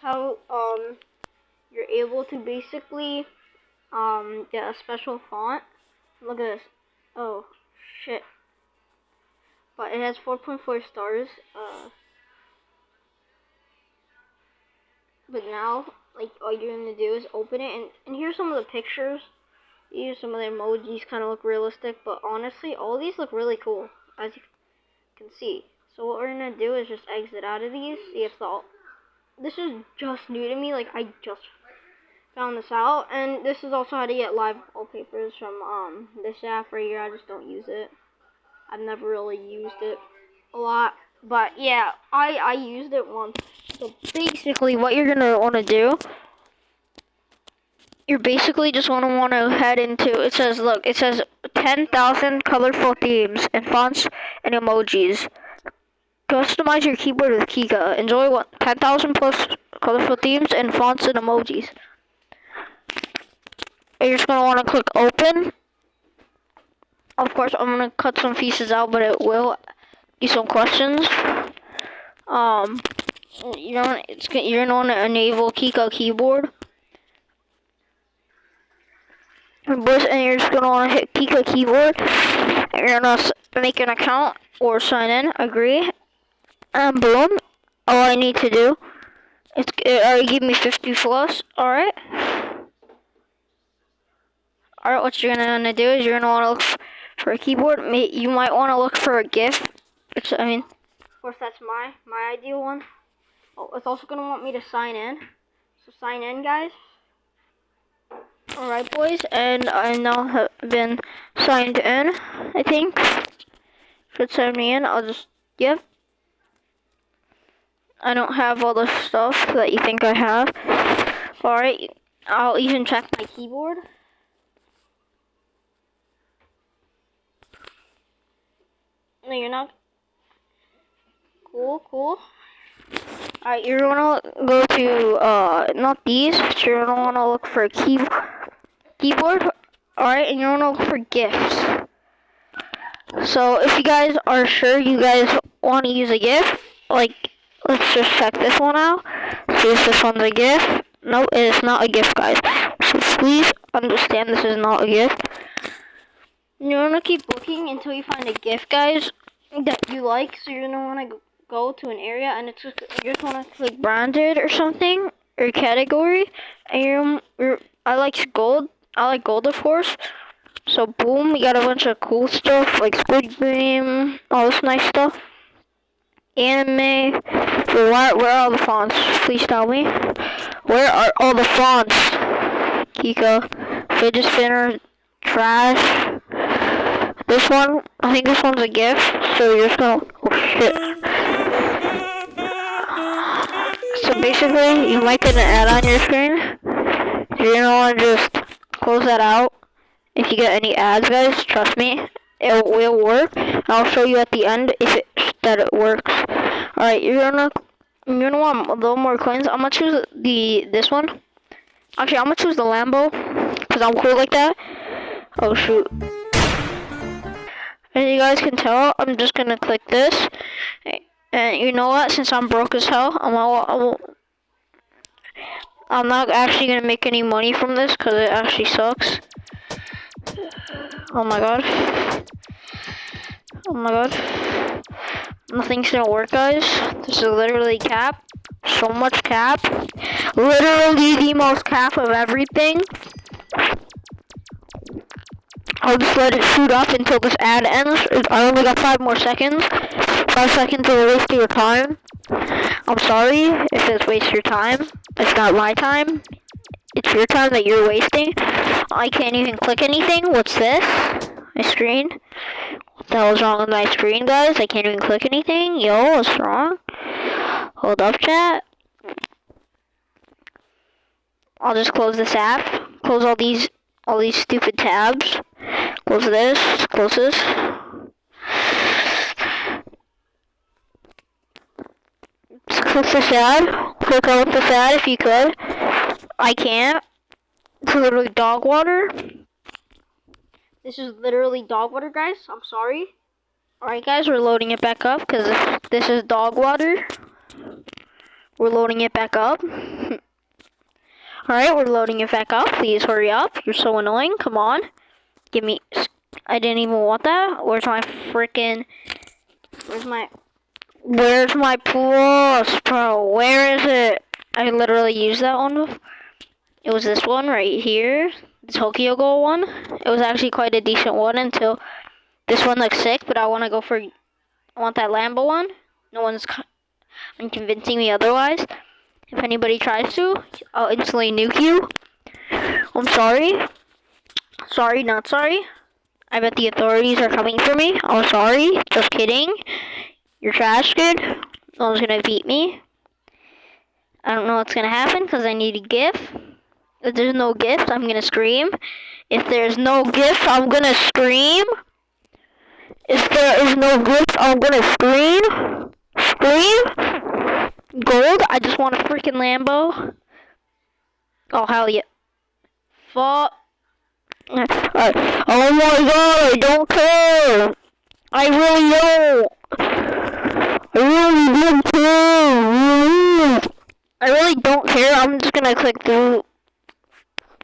how you're able to basically get a special font. Look at this. Oh shit. But it has 4.4 stars. But now, like, all you're gonna do is open it, and here's some of the pictures. Here's some of the emojis, kind of look realistic, but honestly, all these look really cool, as you can see. So what we're gonna do is just exit out of these. See if this is just new to me. Like, I just found this out, and this is also how to get live wallpapers from this app right here. I just don't use it. I've never really used it a lot, but yeah, I used it once. So basically, what you're gonna want to do, you're basically just want to head into. It says, look, it says 10,000 colorful themes and fonts and emojis. Customize your keyboard with Kika. Enjoy 10,000 plus colorful themes and fonts and emojis. And you're just gonna want to click open. Of course, I'm gonna cut some pieces out, but it will be some questions. You're gonna want to enable Kika keyboard. And you're just gonna want to hit Kika keyboard. And you're gonna make an account or sign in, agree, and boom. All I need to do, it already gave me 50 plus. All right. Alright, what you're gonna do is you're gonna want to look for a keyboard. You might want to look for a GIF. Of course, that's my ideal one. Oh, it's also gonna want me to sign in. So sign in, guys. Alright, boys, and I now have been signed in. I think should sign me in. I'll just I don't have all the stuff that you think I have. Alright, I'll even check my keyboard. No, you're not. Cool. Alright, you're gonna go to, not these, but you're gonna wanna look for a keyboard. Alright, and you're gonna look for GIFs. So, if you guys are sure you guys wanna use a GIF, like, let's just check this one out. See if this one's a GIF. No, it is not a GIF, guys. So, please understand this is not a GIF. You're gonna keep looking until you find a GIF, guys, that you like. So you're gonna want to go to an area, and you just want to click branded or something, or category. And I like gold. I like gold, of course. So boom, we got a bunch of cool stuff like Squid Game, all this nice stuff. Anime. Where are all the fonts? Please tell me. Where are all the fonts? Kika, fidget spinner, trash. This one, I think this one's a GIF, so you're just gonna, oh shit. So basically, you might get an ad on your screen. You're gonna wanna just close that out. If you get any ads, guys, trust me, it will work. I'll show you at the end that it works. Alright, you're gonna want a little more coins. I'm gonna choose this one. Actually, I'm gonna choose the Lambo, because I'm cool like that. Oh shoot. As you guys can tell, I'm just gonna click this, and you know what? Since I'm broke as hell, I'm not actually gonna make any money from this because it actually sucks. Oh my god, nothing's gonna work, guys. This is literally cap. So much cap. Literally the most cap of everything. I'll just let it shoot up until this ad ends. I only got 5 more seconds. 5 seconds will waste your time. I'm sorry if it's waste your time. It's not my time. It's your time that you're wasting. I can't even click anything. What's this? My screen? What the hell is wrong with my screen, guys? I can't even click anything. Yo, what's wrong? Hold up, chat. I'll just close this app. Close all these stupid tabs. Close this. Close this. Just click this ad. Click on this ad if you could. I can't. It's literally dog water. This is literally dog water, guys. I'm sorry. Alright, guys, we're loading it back up because this is dog water. We're loading it back up. Alright, we're loading it back up. Please hurry up. You're so annoying. Come on. Give me... I didn't even want that. Where's my freaking... Where's my plus, bro? Where is it? I literally used that one. It was this one right here. The Tokyo Ghoul one. It was actually quite a decent one until this one looks sick, but I want that Lambo one. No one's convincing me otherwise. If anybody tries to, I'll instantly nuke you. I'm sorry. Sorry, not sorry. I bet the authorities are coming for me. I'm sorry. Just kidding. You're trash, kid. No one's gonna beat me. I don't know what's gonna happen because I need a gift. If there's no gift, I'm gonna scream. If there's no gift, I'm gonna scream. If there is no gift, I'm gonna scream. Scream. Gold. I just want a freaking Lambo. Oh, hell yeah. Fuck. Oh my god, I don't care. I really don't. I really don't care. I'm just gonna click through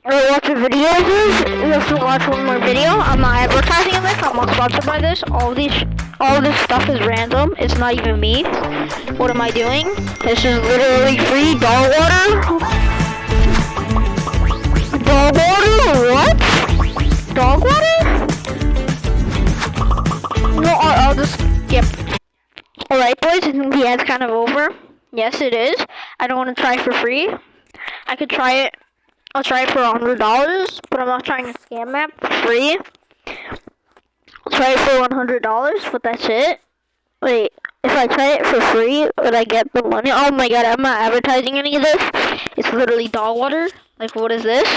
or watch a video of this. Just watch one more video. I'm not advertising this. I'm not sponsored by this. All this stuff is random. It's not even me. What am I doing? This is literally free dog water. Dog water? What? Dog water? No, I'll just skip. Alright, boys, I think the ad's kind of over. Yes, it is. I don't want to try for free. I could try it. I'll try it for $100, but I'm not trying to scam that for free. I'll try it for $100, but that's it. Wait, if I try it for free, would I get the money? Oh my god, I'm not advertising any of this. It's literally dog water. Like, what is this?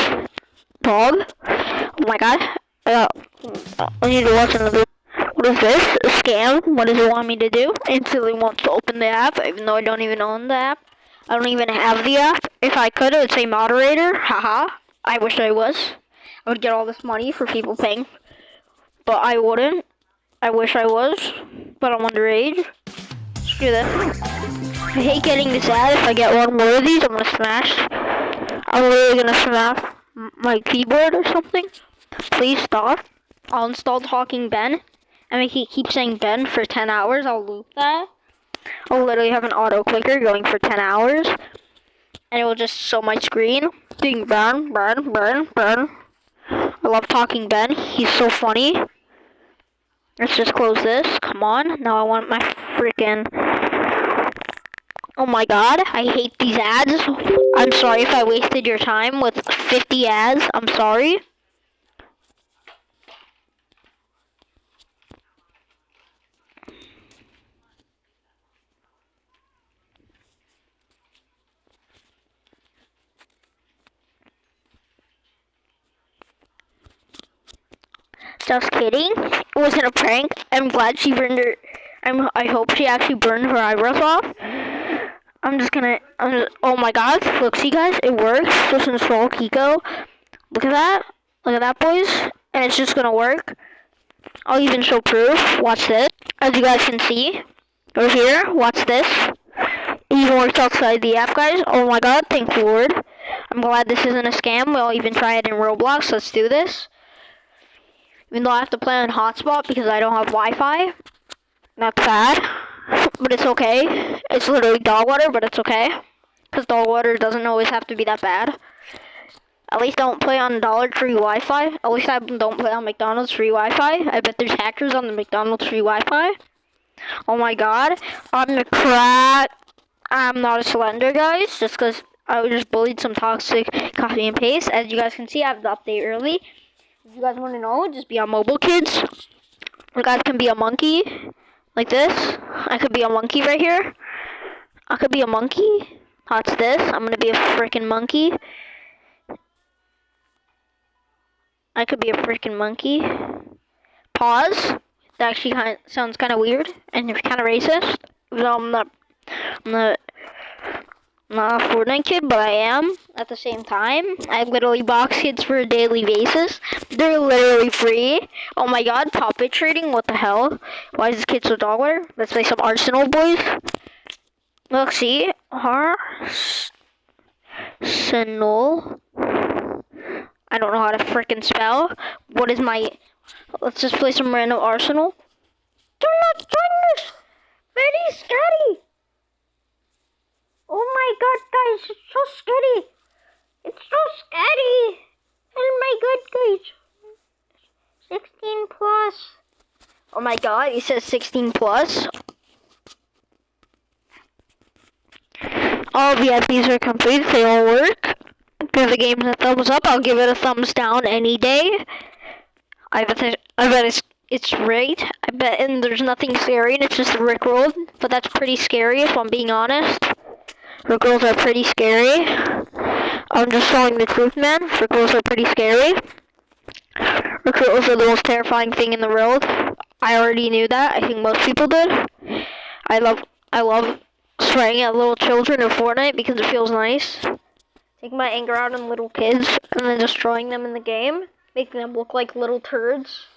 Dog? Oh my god. I need to watch another. What is this? A scam? What does it want me to do? Instantly wants to open the app, even though I don't even own the app. I don't even have the app. If I could, it would say moderator. Haha. I wish I was. I would get all this money for people paying. But I wouldn't. I wish I was. But I'm underage. Screw that. I hate getting this ad. If I get one more of these, I'm gonna smash. I'm literally gonna smash my keyboard or something. Please stop. I'll install Talking Ben. And make it keep saying Ben for 10 hours. I'll loop that. I'll literally have an auto clicker going for 10 hours. And it will just show my screen. Doing burn. I love Talking Ben. He's so funny. Let's just close this. Come on. Now I want my freaking... Oh my god. I hate these ads. I'm sorry if I wasted your time with 50 ads. I'm sorry. Just kidding. It wasn't a prank. I'm glad she burned her. I hope she actually burned her eyebrows off. Oh my god. Look, see guys, it works. Just install Kiko. Look at that. Look at that, boys. And it's just gonna work. I'll even show proof. Watch this. As you guys can see. Over here. Watch this. It even works outside the app, guys. Oh my god. Thank Lord. I'm glad this isn't a scam. We'll even try it in Roblox. Let's do this. Even though I have to play on hotspot because I don't have Wi-Fi. That's bad. But it's okay. It's literally dog water, but it's okay. Because dog water doesn't always have to be that bad. At least don't play on Dollar Tree Wi-Fi. At least I don't play on McDonald's free Wi-Fi. I bet there's hackers on the McDonald's free Wi-Fi. Oh my god. I'm the crack. I'm not a slender, guys. Just because I just bullied some toxic copy and paste. As you guys can see, I have the update early. If you guys want to know, just be on Mobile Kids. You guys can be a monkey. Like this. I could be a monkey right here. I could be a monkey. Watch this. I'm going to be a freaking monkey. I could be a freaking monkey. Pause. That actually sounds kind of weird. And kind of racist. I'm not a Fortnite kid, but I am at the same time. I literally box kids for a daily basis. They're literally free. Oh my god, puppet trading? What the hell? Why is this kid so dollar? Let's play some Arsenal, boys. Look, see? Arsenal. I don't know how to frickin' spell. What is my... Let's just play some random Arsenal. Do not join this! Very scary! Oh my god, guys, it's so scary! It's so scary! Oh my god, guys. 16 plus. Oh my god, he says 16 plus. All VIPs are complete, they all work. Give the game a thumbs up, I'll give it a thumbs down any day. I bet it's rigged. I bet and there's nothing scary and it's just Rickrolled. But that's pretty scary if I'm being honest. Rickrolls are pretty scary. I'm just telling the truth, man. Rickrolls are pretty scary. Rickrolls are the most terrifying thing in the world. I already knew that. I think most people did. I love swearing at little children in Fortnite because it feels nice. Taking my anger out on little kids and then destroying them in the game. Making them look like little turds.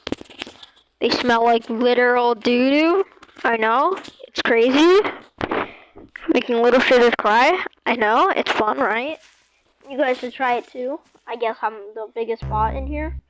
They smell like literal doo-doo. I know. It's crazy. Making little shitters cry. I know. It's fun, right? You guys should try it too. I guess I'm the biggest bot in here.